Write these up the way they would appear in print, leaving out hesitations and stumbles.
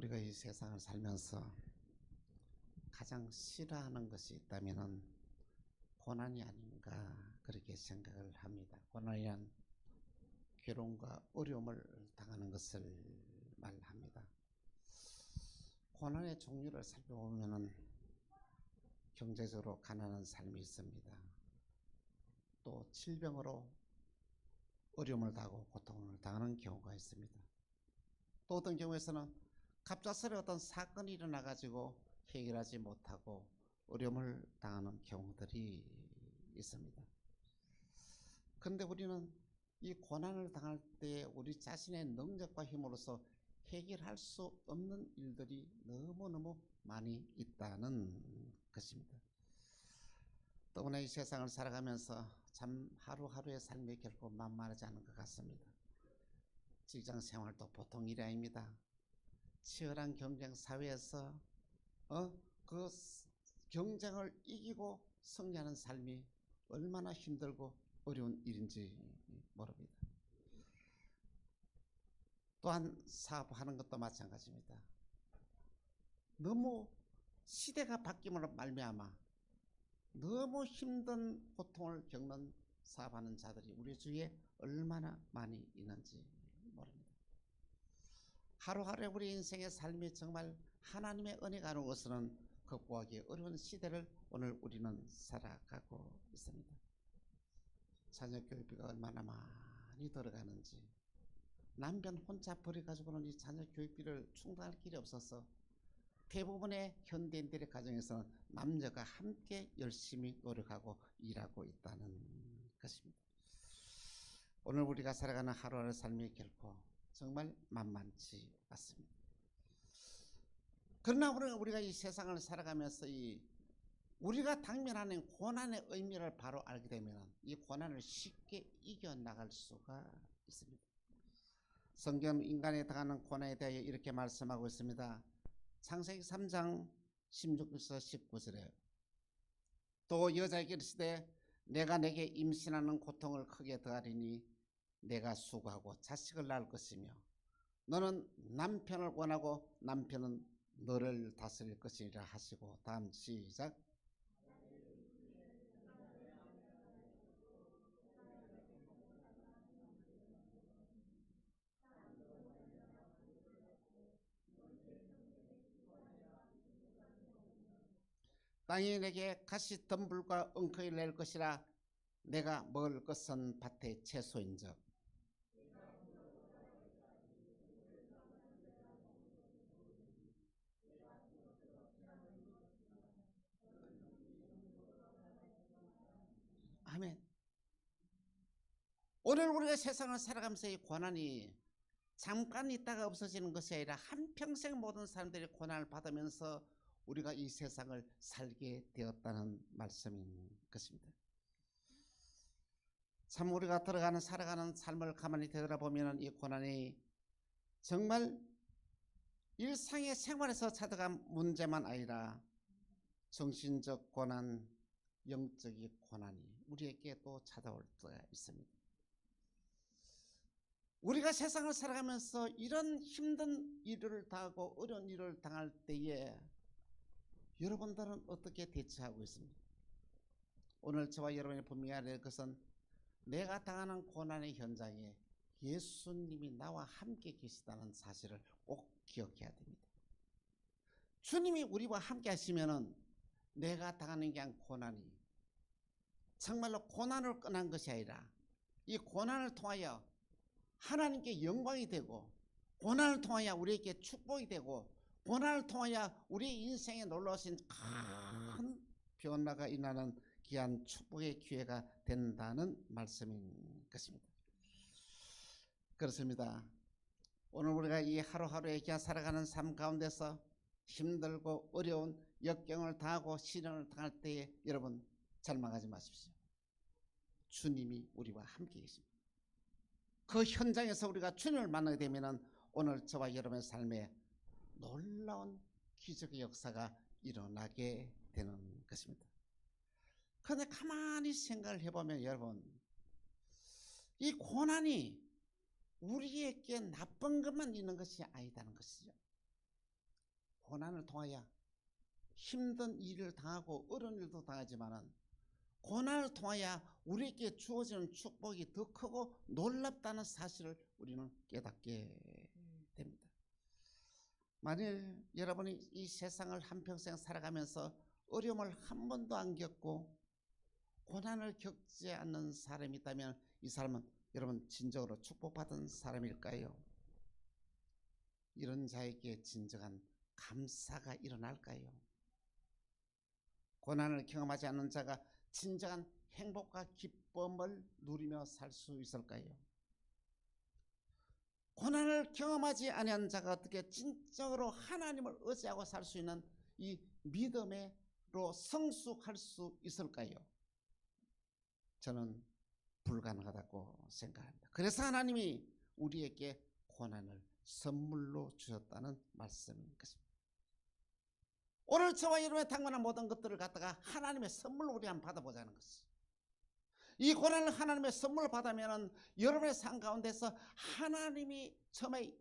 우리가 이 세상을 살면서 가장 싫어하는 것이 있다면 고난이 아닌가 그렇게 생각을 합니다. 고난이란 괴로움과 어려움을 당하는 것을 말합니다. 고난의 종류를 살펴보면 경제적으로 가난한 삶이 있습니다. 또 질병으로 어려움을 당하고 고통을 당하는 경우가 있습니다. 또 어떤 경우에서는 갑작스레 어떤 사건이 일어나 가지고 해결하지 못하고 어려움을 당하는 경우들이 있습니다. 그런데 우리는 이 고난을 당할 때 우리 자신의 능력과 힘으로서 해결할 수 없는 일들이 너무너무 많이 있다는 것입니다. 더구나 이 세상을 살아가면서 참 하루하루의 삶이 결코 만만하지 않은 것 같습니다. 직장 생활도 보통 일이 아닙니다. 치열한 경쟁 사회에서 그 경쟁을 이기고 승리하는 삶이 얼마나 힘들고 어려운 일인지 모릅니다. 또한 사업하는 것도 마찬가지입니다. 너무 시대가 바뀜으로 말미암아 너무 힘든 고통을 겪는 사업하는 자들이 우리 주위에 얼마나 많이 있는지 모릅니다. 하루하루 우리 인생의 삶이 정말 하나님의 은혜가 아는 것은 극복하기 어려운 시대를 오늘 우리는 살아가고 있습니다. 자녀 교육비가 얼마나 많이 들어가는지, 남편 혼자 버려가지고는 이 자녀 교육비를 충당할 길이 없어서 대부분의 현대인들의 가정에서는 남녀가 함께 열심히 노력하고 일하고 있다는 것입니다. 오늘 우리가 살아가는 하루하루 삶이 결코 정말 만만치 않습니다. 그러나 우리가 이 세상을 살아가면서 우리가 당면하는 고난의 의미를 바로 알게 되면 이 고난을 쉽게 이겨나갈 수가 있습니다. 성경 인간에 당하는 고난에 대하여 이렇게 말씀하고 있습니다. 창세기 3장 16절에서 19절에 또 여자에게 이르시되 내가 내게 임신하는 고통을 크게 더하리니 내가 수고하고 자식을 낳을 것이며 너는 남편을 원하고 남편은 너를 다스릴 것이라 하시고 다음 시작. 땅이 내게 가시 덤불과 엉터리를 낼 것이라 내가 먹을 것은 밭의 채소인즉 아멘. 오늘 우리가 세상을 살아가면서 이 고난이 잠깐 있다가 없어지는 것이 아니라 한평생 모든 사람들이 고난을 받으면서 우리가 이 세상을 살게 되었다는 말씀인 것입니다. 참 우리가 살아가는 삶을 가만히 되돌아보면 이 고난이 정말 일상의 생활에서 찾아간 문제만 아니라 정신적 고난, 영적인 고난이 우리에게 또 찾아올 때가 있습니다. 우리가 세상을 살아가면서 이런 힘든 일을 당하고 어려운 일을 당할 때에 여러분들은 어떻게 대처하고 있습니까? 오늘 저와 여러분이 분명히 알아야 될 것은 내가 당하는 고난의 현장에 예수님이 나와 함께 계시다는 사실을 꼭 기억해야 됩니다. 주님이 우리와 함께 하시면은 내가 당하는 게 아닌 고난이 정말로 고난을 끝난 것이 아니라 이 고난을 통하여 하나님께 영광이 되고 고난을 통하여 우리에게 축복이 되고 고난을 통하여 우리 인생에 놀라우신 큰 변화가 일어나는 귀한 축복의 기회가 된다는 말씀인 것입니다. 그렇습니다. 오늘 우리가 이 하루하루의 귀한 살아가는 삶 가운데서 힘들고 어려운 역경을 당하고 시련을 당할 때에 여러분 절망하지 마십시오. 주님이 우리와 함께 계십니다. 그 현장에서 우리가 주님을 만나게 되면 오늘 저와 여러분의 삶에 놀라운 기적의 역사가 일어나게 되는 것입니다. 그런데 가만히 생각을 해보면 여러분 이 고난이 우리에게 나쁜 것만 있는 것이 아니다는 것이죠. 고난을 통하여 힘든 일을 당하고 어려운 일도 당하지만은 고난을 통하여 우리에게 주어지는 축복이 더 크고 놀랍다는 사실을 우리는 깨닫게 됩니다. 만일 여러분이 이 세상을 한평생 살아가면서 어려움을 한 번도 안 겪고 고난을 겪지 않는 사람이 있다면 이 사람은 여러분 진정으로 축복받은 사람일까요? 이런 자에게 진정한 감사가 일어날까요? 고난을 경험하지 않는 자가 진정한 행복과 기쁨을 누리며 살 수 있을까요? 고난을 경험하지 아니한 자가 어떻게 진정으로 하나님을 의지하고 살 수 있는 이 믿음으로 성숙할 수 있을까요? 저는 불가능하다고 생각합니다. 그래서 하나님이 우리에게 고난을 선물로 주셨다는 말씀인 것입니다. 오늘 저와 여러분의 당면한 모든 것들을 갖다가 하나님의 선물로 우리 한번 받아보자는 것이죠. 이 고난을 하나님의 선물을 받으면 여러분의 삶 가운데서 하나님이 처음에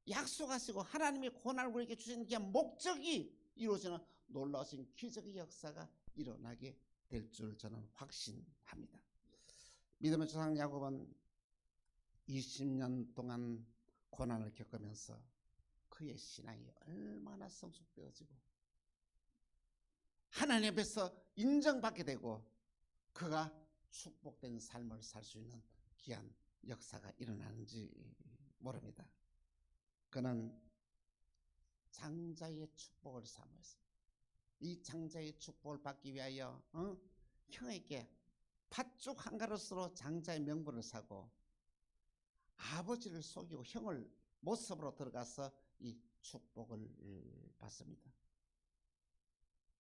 약속하시고 하나님이 고난을 우리에게 주신 그 목적이 이루어지는 놀라우신 기적의 역사가 일어나게 될 줄 저는 확신합니다. 믿음의 조상 야곱은 20년 동안 고난을 겪으면서 그의 신앙이 얼마나 성숙되어지고 하나님 앞에서 인정받게 되고 그가 축복된 삶을 살 수 있는 귀한 역사가 일어나는지 모릅니다. 그는 장자의 축복을 사모했습니다. 이 장자의 축복을 받기 위하여 형에게 팥죽 한 그릇으로 장자의 명분을 사고 아버지를 속이고 형을 모습으로 들어가서 이 축복을 받습니다.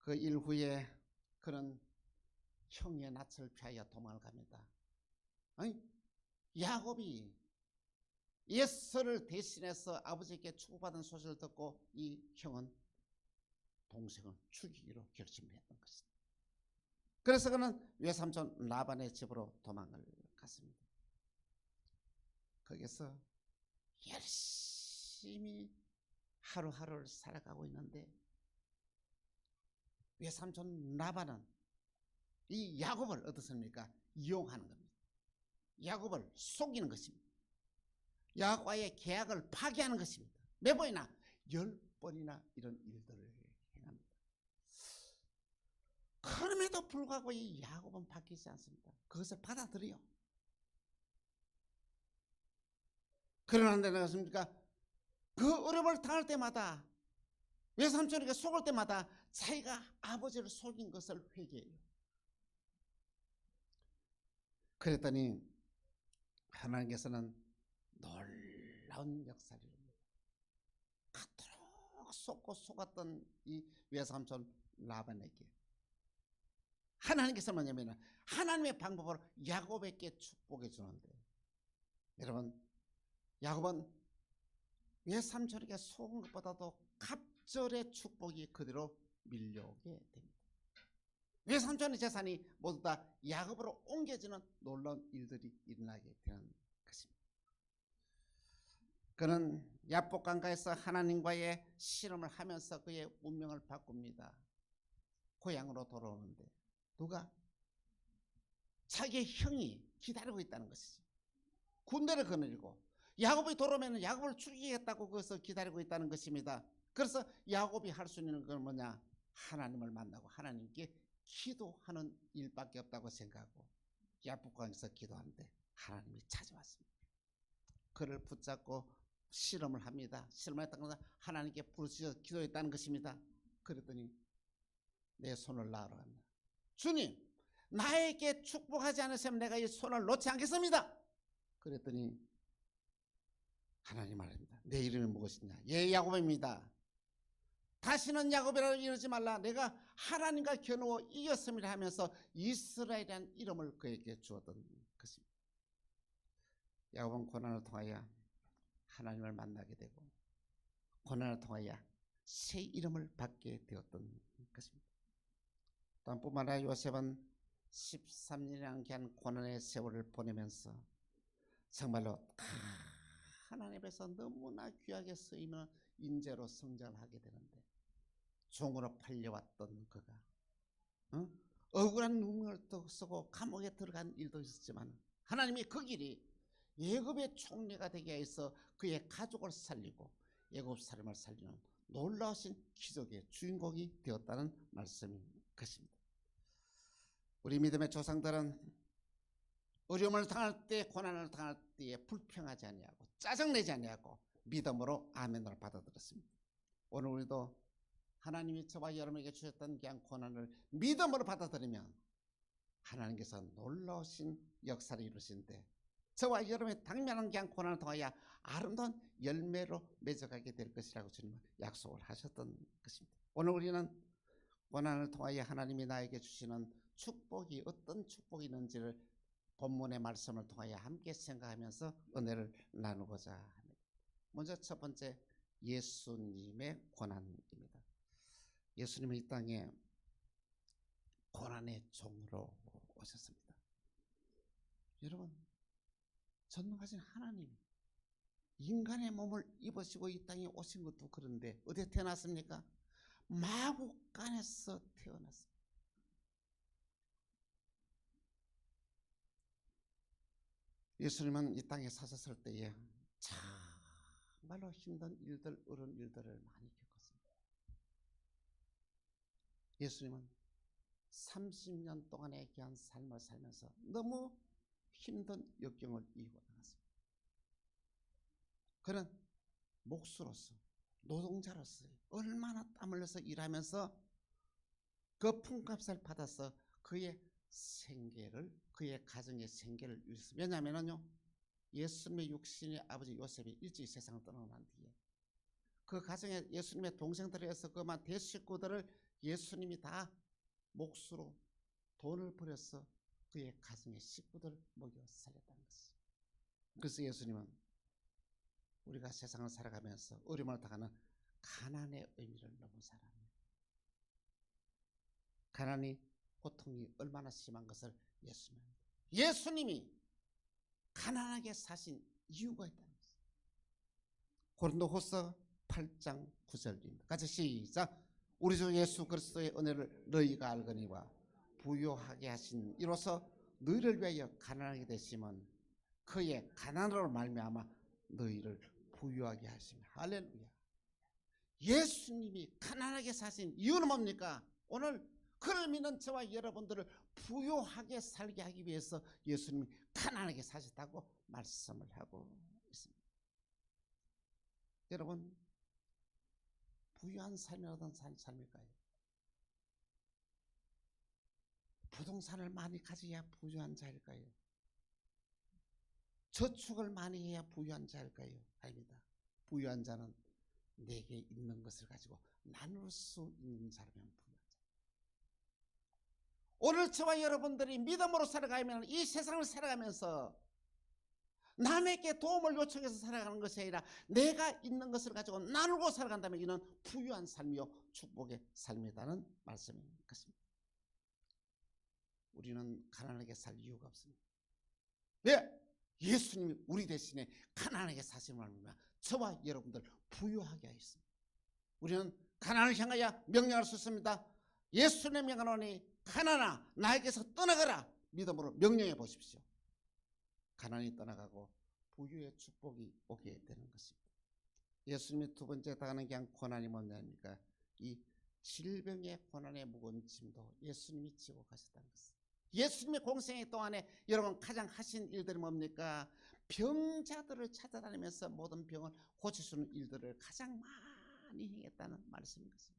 그 일 후에 그는 형의 낯을 피하여 도망을 갑니다. 야곱이 에서를 대신해서 아버지께 축복받은 소식을 듣고 이 형은 동생을 죽이기로 결심했던 것입니다. 그래서 그는 외삼촌 라반의 집으로 도망을 갔습니다. 거기서 열심히 하루하루를 살아가고 있는데 외삼촌 라반은 이 야곱을 어떻습니까? 이용하는 겁니다. 야곱을 속이는 것입니다. 야곱과의 계약을 파기하는 것입니다. 몇 번이나? 10번이나 이런 일들을 행합니다. 그럼에도 불구하고 이 야곱은 바뀌지 않습니다. 그것을 받아들여. 그러는데 어떻습니까? 그 어려움을 당할 때마다 외삼촌에게 속을 때마다 자기가 아버지를 속인 것을 회개해요. 그랬더니 하나님께서는 놀라운 역사를 이룹니다. 그토록 속고 속았던 이 외삼촌 라반에게 하나님께서 뭐냐면 하나님의 방법으로 야곱에게 축복해 주는데, 여러분 야곱은 외삼촌에게 속은 것보다도 갑절의 축복이 그대로 밀려오게 됩니다. 외삼촌의 재산이 모두 다 야곱으로 옮겨지는 놀라운 일들이 일어나게 되는 것입니다. 그는 야복강가에서 하나님과의 실험을 하면서 그의 운명을 바꿉니다. 고향으로 돌아오는데 누가? 자기의 형이 기다리고 있다는 것이죠. 군대를 거느리고 야곱이 돌아오면 야곱을 죽이겠다고 그것을 기다리고 있다는 것입니다. 그래서 야곱이 할 수 있는 건 뭐냐? 하나님을 만나고 하나님께 기도하는 일밖에 없다고 생각하고 야복강에서 기도하는데 하나님이 찾아왔습니다. 그를 붙잡고 실험을 합니다. 실험을 했다는 것은 하나님께 부르짖어 기도했다는 것입니다. 그랬더니 내 손을 놔라 합니다. 주님, 나에게 축복하지 않으시면 내가 이 손을 놓지 않겠습니다. 그랬더니 하나님 말합니다. 내 이름이 무엇이냐? 예, 야곱입니다. 다시는 야곱이라고 이러지 말라. 내가 하나님과 겨누어 이겼음이라 하면서 이스라엘이라는 이름을 그에게 주었던 것입니다. 야곱은 고난을 통하여 하나님을 만나게 되고 고난을 통하여 새 이름을 받게 되었던 것입니다. 또한 뿐만 아니라 요셉은 13년이라는 긴 고난의 세월을 보내면서 정말로 하나님 앞에서 너무나 귀하게 쓰이는 인재로 성장을 하게 되는데 종으로 팔려왔던 그가 억울한 누명을 쓰고 감옥에 들어간 일도 있었지만 하나님이 그 길이 애굽의 총리가 되게 해서 그의 가족을 살리고 애굽 사람을 살리는 놀라우신 기적의 주인공이 되었다는 말씀인 것입니다. 우리 믿음의 조상들은 어려움을 당할 때, 고난을 당할 때에 불평하지 아니하고 짜증내지 아니하고 믿음으로 아멘을 받아들였습니다. 오늘 우리도 하나님이 저와 여러분에게 주셨던 그냥 고난을 믿음으로 받아들이면 하나님께서 놀라우신 역사를 이루시는데 저와 여러분의 당면한 그냥 고난을 통하여 아름다운 열매로 맺어가게 될 것이라고 주님은 약속을 하셨던 것입니다. 오늘 우리는 고난을 통하여 하나님이 나에게 주시는 축복이 어떤 축복이 있는지를 본문의 말씀을 통하여 함께 생각하면서 은혜를 나누고자 합니다. 먼저 첫 번째, 예수님의 고난입니다. 예수님은 이 땅에 고난의 종으로 오셨습니다. 여러분, 전능하신 하나님 인간의 몸을 입으시고 이 땅에 오신 것도 그런데 어디에 태어났습니까? 마구간에서 태어났습니다. 예수님은 이 땅에 사셨을 때에 정말로 힘든 일들, 어려운 일들을 많이 겪었습니다. 예수님은 30년 동안의 귀한 삶을 살면서 너무 힘든 역경을 이기고 나갔습니다. 그는 목수로서, 노동자로서 얼마나 땀 흘려서 일하면서 그 품값을 받아서 그의 생계를, 그의 가정의 생계를 위해서. 왜냐하면요, 예수님의 육신의 아버지 요셉이 일찍 세상을 떠나난 뒤에 그 가정에 예수님의 동생들에서 그만 대식구들을 예수님이 다 목수로 돈을 벌여서 그의 가정의 식구들을 먹여 살렸다는 것입니다. 그래서 예수님은 우리가 세상을 살아가면서 어려움을 당하는 가난의 의미를 너무 잘 압니다. 가난이, 고통이 얼마나 심한 것을 예수님이 가난하게 사신 이유가 있다는 것입니다. 고린도후서 8장 9절입니다. 같이 시작. 우리 주 예수 그리스도의 은혜를 너희가 알거니와 부요하게 하신 이로써 너희를 위하여 가난하게 되심은 그의 가난으로 말미암아 너희를 부유하게 하시며. 할렐루야. 예수님이 가난하게 사신 이유는 뭡니까? 오늘 그를 믿는 저와 여러분들을 부유하게 살게 하기 위해서 예수님이 가난하게 사셨다고 말씀을 하고 있습니다. 여러분, 부유한 삶이 어떤 삶일까요? 부동산을 많이 가져야 부유한 자일까요? 저축을 많이 해야 부유한 자일까요? 아닙니다. 부유한 자는 내게 있는 것을 가지고 나눌 수 있는 사람이 부유한 자. 오늘 저와 여러분들이 믿음으로 살아가면 이 세상을 살아가면서 남에게 도움을 요청해서 살아가는 것이 아니라 내가 있는 것을 가지고 나누고 살아간다면 이는 부유한 삶이요 축복의 삶이라는 말씀인 것입니다. 우리는 가난하게 살 이유가 없습니다. 왜? 예수님이 우리 대신에 가난하게 사심을 알면 저와 여러분들 부유하게 하였습니다. 우리는 가난을 향하여 명령할 수 있습니다. 예수님의 명하노니 가난아 나에게서 떠나가라 믿음으로 명령해 보십시오. 가난이 떠나가고 부유의 축복이 오게 되는 것입니다. 예수님이 두 번째 당하는 그냥 고난이 뭐냐니까 이 질병의 고난의 무거운 짐도 예수님이 지고 가셨다는 것입니다. 예수님의 공생애 동안에 여러분 가장 하신 일들이 뭡니까? 병자들을 찾아다니면서 모든 병을 고칠 수 있는 일들을 가장 많이 행했다는 말씀인 것입니다.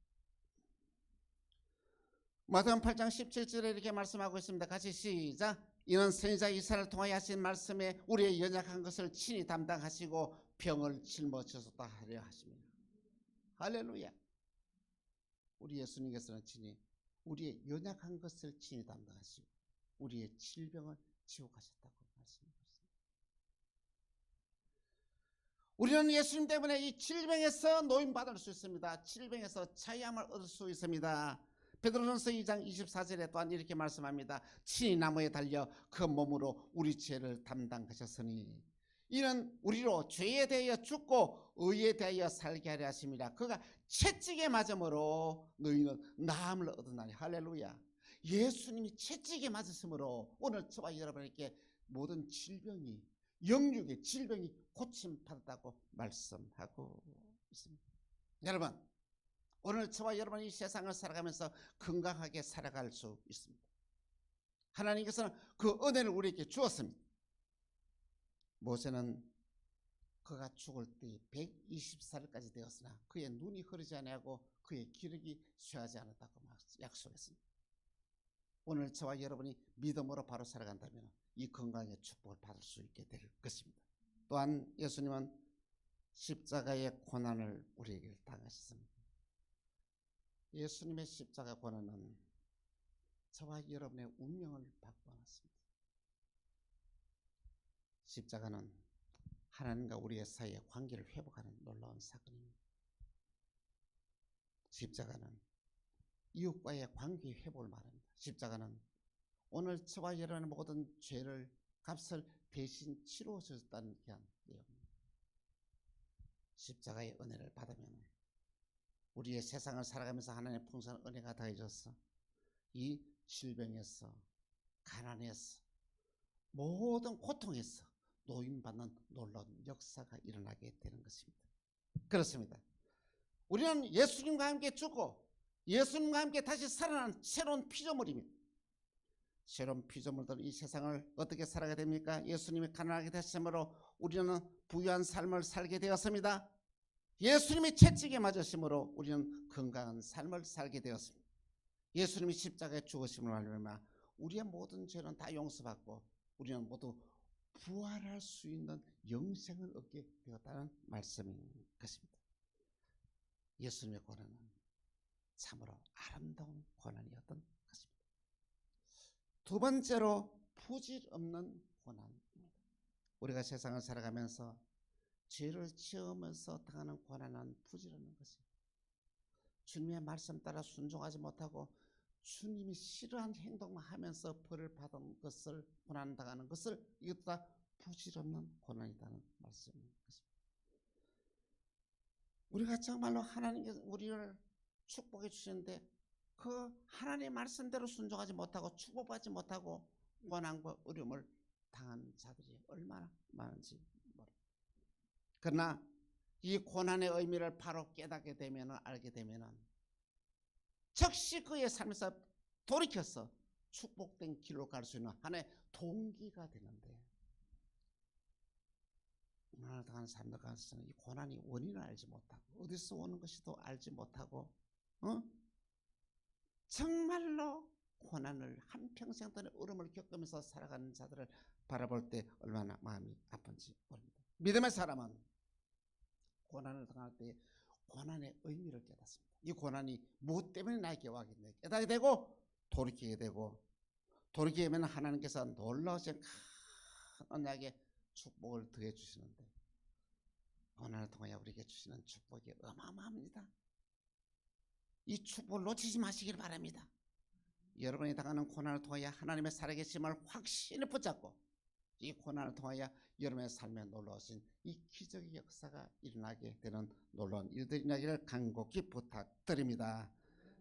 마태복음 8장 17절에 이렇게 말씀하고 있습니다. 같이 시작. 이는 선지자 이사야를 통하여 하신 말씀에 우리의 연약한 것을 친히 담당하시고 병을 짊어지셨다 하려 하십니다. 할렐루야. 우리 예수님께서는 친히 우리의 연약한 것을 친히 담당하시고 우리의 질병을 지고 가셨다고 말씀하셨습니다. 우리는 예수님 때문에 이 질병에서 노임받을 수 있습니다. 질병에서 자유함을 얻을 수 있습니다. 베드로전서 2장 24절에 또한 이렇게 말씀합니다. 친히 나무에 달려 그 몸으로 우리 죄를 담당하셨으니 이는 우리로 죄에 대하여 죽고 의에 대하여 살게 하려 하심이라. 그가 채찍에 맞음으로 너희는 나음을 얻었나니. 할렐루야. 예수님이 채찍에 맞으심으로 오늘 저와 여러분에게 모든 질병이, 영육의 질병이 고침받았다고 말씀하고 있습니다. 여러분, 오늘 저와 여러분이 이 세상을 살아가면서 건강하게 살아갈 수 있습니다. 하나님께서는 그 은혜를 우리에게 주었습니다. 모세는 그가 죽을 때 120살까지 되었으나 그의 눈이 흐르지 아니하고 그의 기력이 쇠하지 않았다고 약속했습니다. 오늘 저와 여러분이 믿음으로 바로 살아간다면 이 건강의 축복을 받을 수 있게 될 것입니다. 또한 예수님은 십자가의 고난을 우리에게 당하셨습니다. 예수님의 십자가 고난은 저와 여러분의 운명을 바꿔놨습니다. 십자가는 하나님과 우리의 사이의 관계를 회복하는 놀라운 사건입니다. 십자가는 이웃과의 관계 회복을 말합니다. 십자가는 오늘 저와 여러분의 모든 죄를 값을 대신 치루어 주셨다는 귀한 내용입니다. 십자가의 은혜를 받으면 우리의 세상을 살아가면서 하나님의 풍성한 은혜가 더해져서 이 질병에서, 가난에서, 모든 고통에서 노임받는 놀라운 역사가 일어나게 되는 것입니다. 그렇습니다. 우리는 예수님과 함께 죽고 예수님과 함께 다시 살아난 새로운 피조물입니다. 새로운 피조물들은 이 세상을 어떻게 살아가게 됩니까? 예수님이 가난하게 되심으로 우리는 부유한 삶을 살게 되었습니다. 예수님이 채찍에 맞으심으로 우리는 건강한 삶을 살게 되었습니다. 예수님이 십자가에 죽으심을 말미암아 우리의 모든 죄는 다 용서받고 우리는 모두 부활할 수 있는 영생을 얻게 되었다는 말씀인 것입니다. 예수님의 고난은 참으로 아름다운 고난이었던 것입니다. 두 번째로 부질없는 고난입니다. 우리가 세상을 살아가면서 죄를 지으면서 당하는 고난은 부질없는 것입니다. 주님의 말씀 따라 순종하지 못하고 주님이 싫어한 행동만 하면서 벌을 받은 것을, 고난당하는 것을, 이것도 다 부질없는 고난이라는 말씀인 것입니다. 우리가 정말로 하나님께서 우리를 축복해 주시는데 그 하나님의 말씀대로 순종하지 못하고 축복받지 못하고 고난과 어려움을 당한 자들이 얼마나 많은지 모릅니다. 그러나 이 고난의 의미를 바로 깨닫게 되면, 알게 되면 즉시 그의 삶에서 돌이켜서 축복된 길로 갈 수 있는 하나의 동기가 되는데, 고난을 당하는 사람들 가운데서는 이 고난이 원인을 알지 못하고 어디서 오는 것이도 알지 못하고 정말로 고난을 한평생 동안 어려움을 겪으면서 살아가는 자들을 바라볼 때 얼마나 마음이 아픈지 모릅니다. 믿음의 사람은 고난을 당할 때 고난의 의미를 깨닫습니다. 이 고난이 무엇 때문에 나에게 왔겠냐 깨닫게 되고 돌이키게 되고, 돌이키게 되면 하나님께서 놀라우신 큰 언약의 축복을 더해 주시는데 고난을 통하여 우리에게 주시는 축복이 어마어마합니다. 이 축복을 놓치지 마시길 바랍니다. 여러분이 당하는 고난을 통하여 하나님의 살아계심을 확신히 붙잡고 이 고난을 통하여 여러분의 삶에 놀라우신 이 기적의 역사가 일어나게 되는 놀라운 일들이 일어나기를 간곡히 부탁드립니다.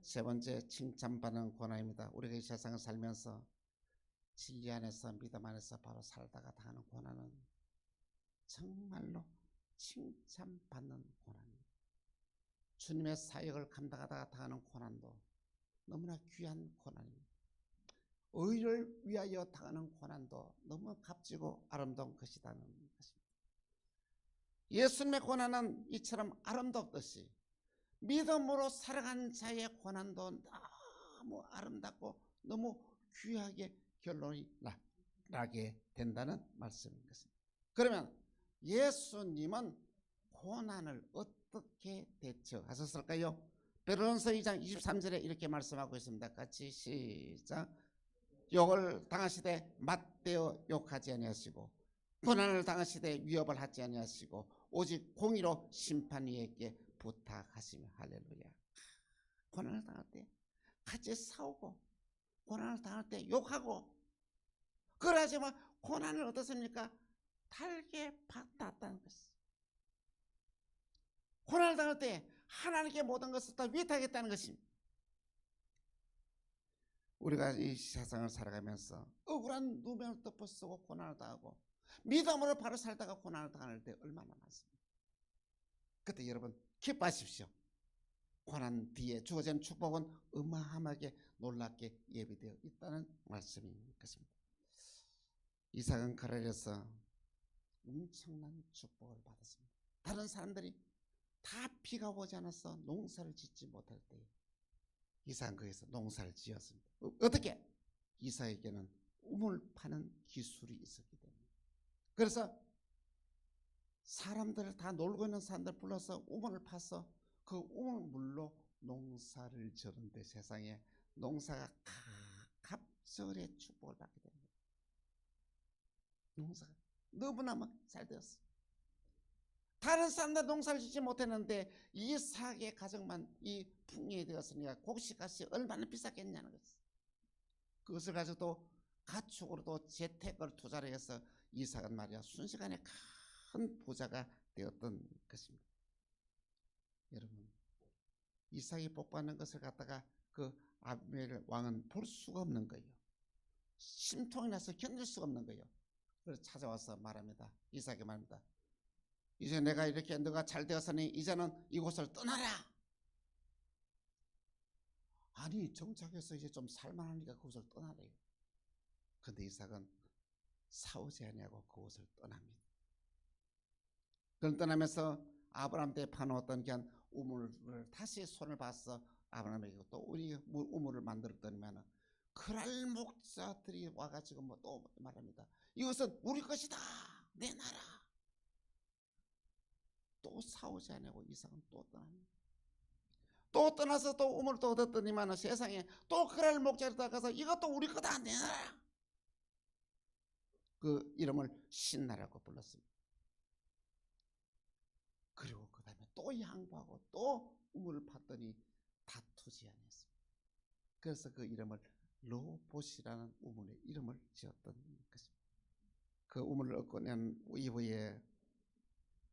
세 번째, 칭찬받는 고난입니다. 우리가 이 세상을 살면서 진리 안에서, 믿음 안에서 바로 살다가 당하는 고난은 정말로 칭찬받는 고난입니다. 주님의 사역을 감당하다가 당하는 고난도 너무나 귀한 고난입니다. 의를 위하여 당하는 고난도 너무 값지고 아름다운 것이라는 것입니다. 예수님의 고난은 이처럼 아름답듯이 믿음으로 살아간 자의 고난도 너무 아름답고 너무 귀하게 결론이 나게 된다는 말씀인 것입니다. 그러면 예수님은 고난을 어떻게 대처하셨을까요? 베드로전서 2장 23절에 이렇게 말씀하고 있습니다. 같이 시작. 욕을 당하시되 맞대어 욕하지 아니하시고 고난을 당하시되 위협을 하지 아니하시고 오직 공의로 심판위에게 부탁하시며. 할렐루야. 고난을 당할 때 같이 싸우고 고난을 당할 때 욕하고 그러지만 고난을 어떻습니까? 달게 받았다는 것이. 고난을 당할 때 하나님께 모든 것을 다 위탁하겠다는 것입니다. 우리가 이 세상을 살아가면서 억울한 누명을 덮어쓰고 고난을 당하고 믿음으로 바로 살다가 고난을 당할 때 얼마나 많습니까? 그때 여러분 기뻐하십시오. 고난 뒤에 주어진 축복은 어마어마하게 놀랍게 예비되어 있다는 말씀인 것입니다. 이삭은 가라에서 엄청난 축복을 받았습니다. 다른 사람들이 다 비가 오지 않아서 농사를 짓지 못할 때 이삭은 거기서 농사를 지었습니다. 어떻게? 이삭에게는 우물 파는 기술이 있었기 때문에. 그래서 사람들을 다 놀고 있는 사람들 불러서 우물을 파서 그 우물물로 농사를 지었는데 세상에 농사가 갑절의 축복을 받게 됩니다. 농사가 너무나 잘 되었어요. 다른 사람들 농사를 짓지 못했는데 이삭의 가정만 이 풍년이 되었으니까 곡식값이 얼마나 비쌌겠냐는 것이죠. 그것을 가지고 또 가축으로 또 재택을 투자를 해서 이삭은 말이야 순식간에 큰 부자가 되었던 것입니다. 여러분 이삭이 복받는 것을 갖다가 그 아비멜 왕은 볼 수가 없는 거예요. 심통이 나서 견딜 수가 없는 거예요. 그래서 찾아와서 말합니다. 이삭이 말합니다. 이제 내가 이렇게 너가 잘 되었으니 이제는 이곳을 떠나라. 아니 정착해서 이제 좀 살만하니까 그곳을 떠나래요. 그런데 이삭은 싸우지 아니하고 그곳을 떠납니다. 그걸 떠나면서 아브라함한테 파놓았던 그냥 우물을 다시 손을 봐서 아브라함에게 또 우리 우물을 만들었더니만은 그랄 목자들이 와가지고 뭐 또 말합니다. 이것은 우리 것이다. 내 나라. 또 싸우지 않고 이삭은 또 떠납니다. 또 떠나서 또 우물을 또 얻었더니만 세상에 또 그랄 목자리다 가서 이것도 우리 거다 내 나라. 그 이름을 신나라고 불렀습니다. 그리고 그 다음에 또 양보하고 또 우물을 팠더니 다투지 않았습니다. 그래서 그 이름을 로봇이라는 우물의 이름을 지었던 것입니다. 그 우물을 얻고 난 이후에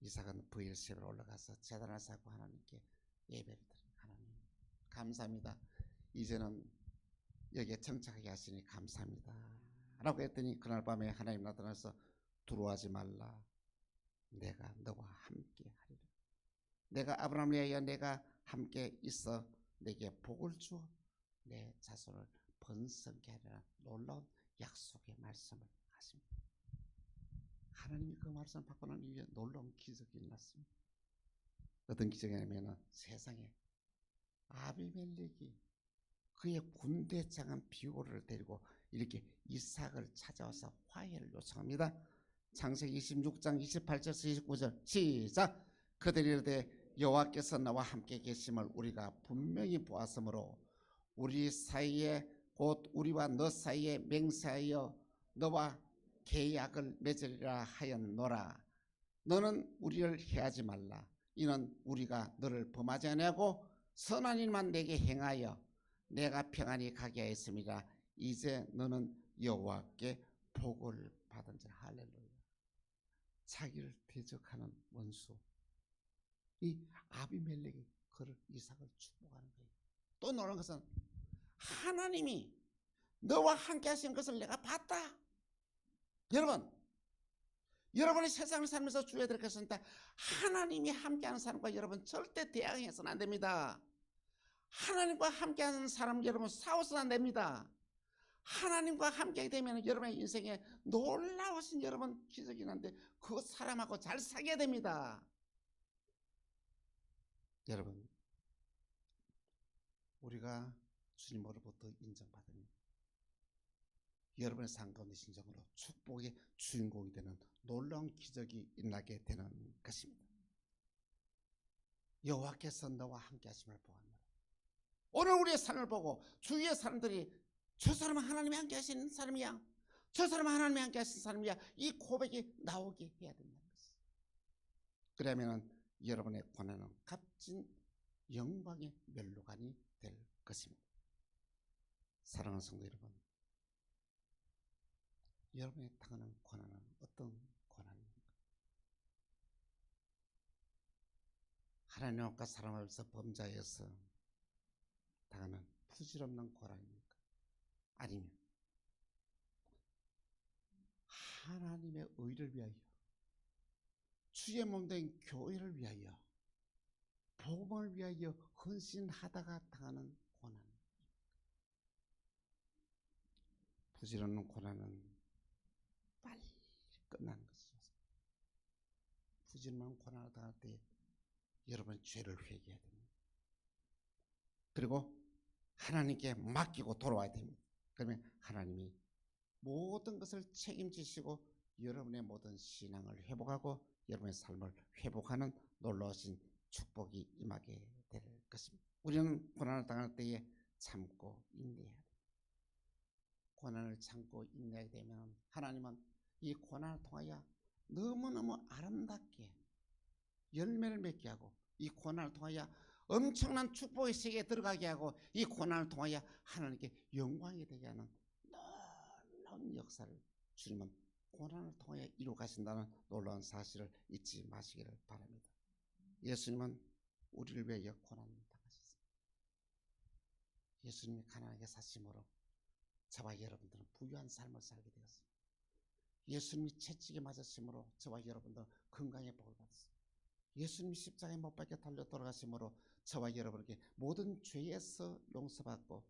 이삭은 브엘세바로 올라가서 제단을 쌓고 하나님께 예배를 드립니다. 하나님 감사합니다. 이제는 여기에 정착하게 하시니 감사합니다 라고 했더니 그날 밤에 하나님 나타나서 들어오지 말라. 내가 너와 함께 하리라. 내가 아브라함을 위하여 내가 함께 있어 내게 복을 주어 내 자손을 번성케 하리라. 놀라운 약속의 말씀을 하십니다. 하나님이 그 말씀을 받고 난 이후에 놀라운 기적이 일어났습니다. 어떤 기적이냐면 세상에 아비멜렉이 그의 군대 장한 비오를 데리고 이렇게 이삭을 찾아와서 화해를 요청합니다. 창세기 26장 28절에서 29절 시작. 그들이 이르되 여호와께서 나와 함께 계심을 우리가 분명히 보았으므로 우리 사이에 곧 우리와 너 사이에 맹세하여 너와 계약을 맺으리라 하였노라. 너는 우리를 해하지 말라. 이는 우리가 너를 범하지 아니하고 선한 일만 내게 행하여 내가 평안히 가게 하였습니다. 이제 너는 여호와께 복을 받은지라. 할렐루야. 자기를 대적하는 원수 이 아비멜렉이 그를 이삭을 축복하는 거예요. 또 놀라운 것은 하나님이 너와 함께 하신 것을 내가 봤다. 여러분 여러분이 세상을 살면서 주어야 될 것은 하나님이 함께하는 사람과 여러분 절대 대항해서는 안 됩니다. 하나님과 함께하는 사람 여러분 싸워서는 안 됩니다. 하나님과 함께 되면 여러분의 인생에 놀라우신 여러분 기적이 나는데 그 사람하고 잘 사귀어야 됩니다. 여러분 우리가 주님으로부터 인정받으니 여러분의 삶 가운데 진정으로 축복의 주인공이 되는 놀라운 기적이 일어나게 되는 것입니다. 여호와께서 너와 함께 하심을 보았노라. 오늘 우리의 삶을 보고 주위의 사람들이 저 사람은 하나님이 함께 하시는 사람이야, 저 사람은 하나님이 함께 하시는 사람이야, 이 고백이 나오게 해야 된다는 것입니다. 그러면 여러분의 고난은 값진 영광의 멸류관이 될 것입니다. 사랑하는 성도 여러분, 여러분이 당하는 고난은 어떤 고난입니까? 하나님 앞과 사람 앞에서 범죄하여서 당하는 부질없는 고난입니까? 아니면 하나님의 의를 위하여, 주의 몸된 교회를 위하여, 복음을 위하여 헌신하다가 당하는 고난. 부질없는 고난은 빨리 끝나는 것이죠. 부질없는 고난을 당할 때 여러분 죄를 회개해야 됩니다. 그리고 하나님께 맡기고 돌아와야 됩니다. 그러면 하나님이 모든 것을 책임지시고 여러분의 모든 신앙을 회복하고 여러분의 삶을 회복하는 놀라우신 축복이 임하게 될 것입니다. 우리는 고난을 당할 때에 참고 인내해야 됩니다. 고난을 참고 인내하게 되면 하나님은 이 고난을 통하여 너무너무 아름답게 열매를 맺게 하고, 이 고난을 통하여 엄청난 축복의 세계에 들어가게 하고, 이 고난을 통하여 하나님께 영광이 되게 하는 놀라운 역사를 주님은 고난을 통하여 이루어 가신다는 놀라운 사실을 잊지 마시기를 바랍니다. 예수님은 우리를 위하여 고난을 당하셨습니다. 예수님이 가난하게 사심으로 저와 여러분들은 부유한 삶을 살게 되었습니다. 예수님이 채찍에 맞으심으로 저와 여러분들은 건강의 복을 받았습니다. 예수님이 십자가에 못 박혀 달려 돌아가심으로 저와 여러분에게 모든 죄에서 용서받고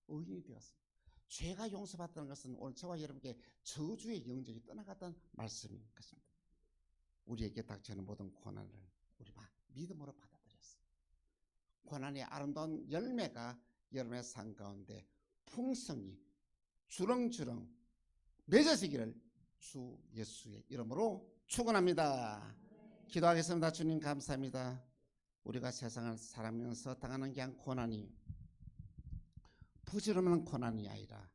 의인이 되었습니다. 죄가 용서받다는 것은 오늘 저와 여러분에게 저주의 영적이 떠나갔다는 말씀인 것입니다. 우리에게 닥치는 모든 고난을 우리가 믿음으로 받아들였습니다. 고난의 아름다운 열매가 여러분의 삶 가운데 풍성히 주렁주렁 맺어지기를 주 예수의 이름으로 축원합니다. 기도하겠습니다. 주님 감사합니다. 우리가 세상을 살아가면서 당하는 게 고난이 부질없는 고난이 아니라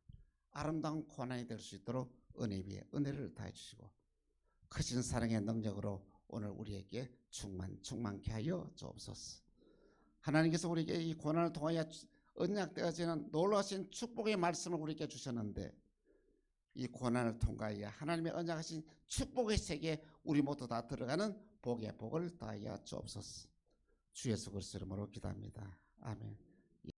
아름다운 고난이 될 수 있도록 은혜 위에 은혜를 더해 주시고 크신 사랑의 능력으로 오늘 우리에게 충만케 하여 주옵소서. 하나님께서 우리에게 이 고난을 통하여 언약되어지는 놀라우신 축복의 말씀을 우리에게 주셨는데, 이 고난을 통하여 하나님의 언약하신 축복의 세계에 우리 모두 다 들어가는 복의 복을 더하여 주옵소서. 주 예수 그리스도 이름으로 기도합니다. 아멘.